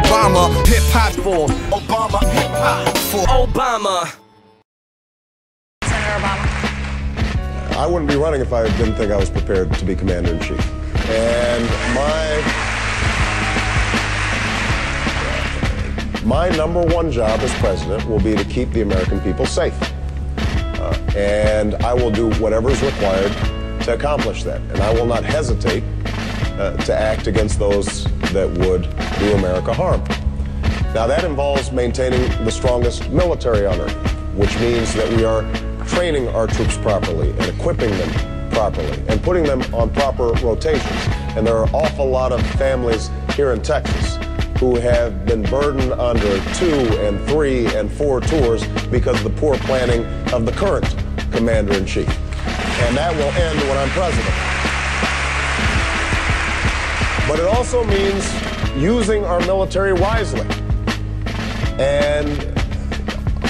Obama. Hip-hop for Obama. Hip-hop for Obama. Senator Obama. I wouldn't be running if I didn't think I was prepared to be Commander-in-Chief. And my number one job as president will be to keep the American people safe. And I will do whatever is required to accomplish that. And I will not hesitate to act against those that would do America harm. Now that involves maintaining the strongest military on earth, which means that we are training our troops properly and equipping them properly and putting them on proper rotations. And there are an awful lot of families here in Texas who have been burdened under 2 and 3 and 4 tours because of the poor planning of the current Commander-in-Chief. And that will end when I'm president. But it also means using our military wisely. And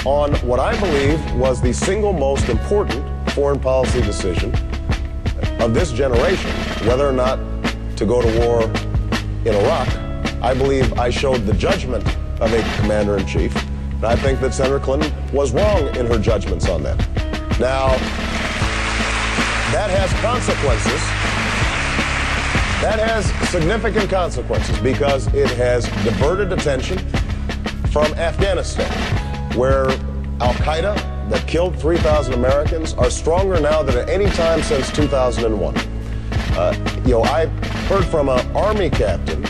on what I believe was the single most important foreign policy decision of this generation, whether or not to go to war in Iraq, I believe I showed the judgment of a Commander-in-Chief, and I think that Senator Clinton was wrong in her judgments on that. Now, that has consequences. That has significant consequences because it has diverted attention from Afghanistan, where Al-Qaeda that killed 3,000 Americans are stronger now than at any time since 2001. I heard from an Army captain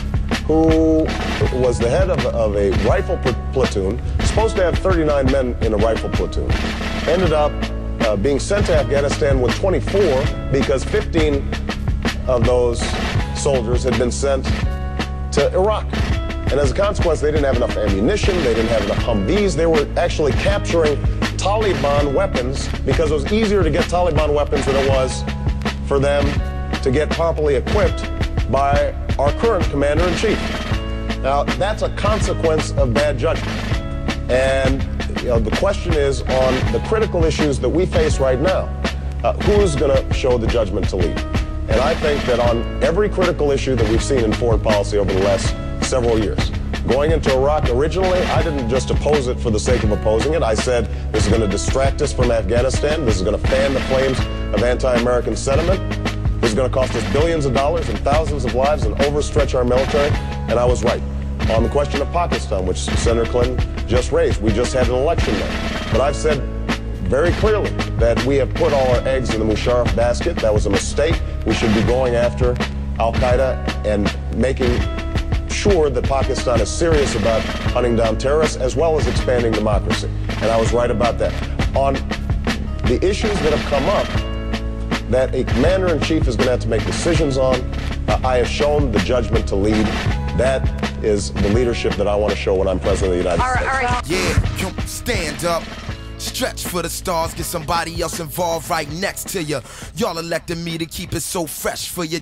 who was the head of a rifle platoon, supposed to have 39 men in a rifle platoon, ended up being sent to Afghanistan with 24 because 15 of those soldiers had been sent to Iraq. And as a consequence, they didn't have enough ammunition, they didn't have enough Humvees, they were actually capturing Taliban weapons because it was easier to get Taliban weapons than it was for them to get properly equipped by our current Commander-in-Chief. Now, that's a consequence of bad judgment. And the question is, on the critical issues that we face right now, who's going to show the judgment to lead? And I think that on every critical issue that we've seen in foreign policy over the last several years, going into Iraq originally, I didn't just oppose it for the sake of opposing it. I said this is going to distract us from Afghanistan. This is going to fan the flames of anti-American sentiment. This is going to cost us billions of dollars and thousands of lives and overstretch our military. And I was right. On the question of Pakistan, which Senator Clinton just raised, we just had an election there. But I've said very clearly that we have put all our eggs in the Musharraf basket. That was a mistake. We should be going after Al-Qaeda and making sure that Pakistan is serious about hunting down terrorists as well as expanding democracy. And I was right about that. On the issues that have come up that a Commander-in-Chief is going to have to make decisions on, I have shown the judgment to lead. That is the leadership that I want to show when I'm President of the United States. All right. Yeah, stand up. Stretch for the stars, get somebody else involved right next to you. Y'all elected me to keep it so fresh for you.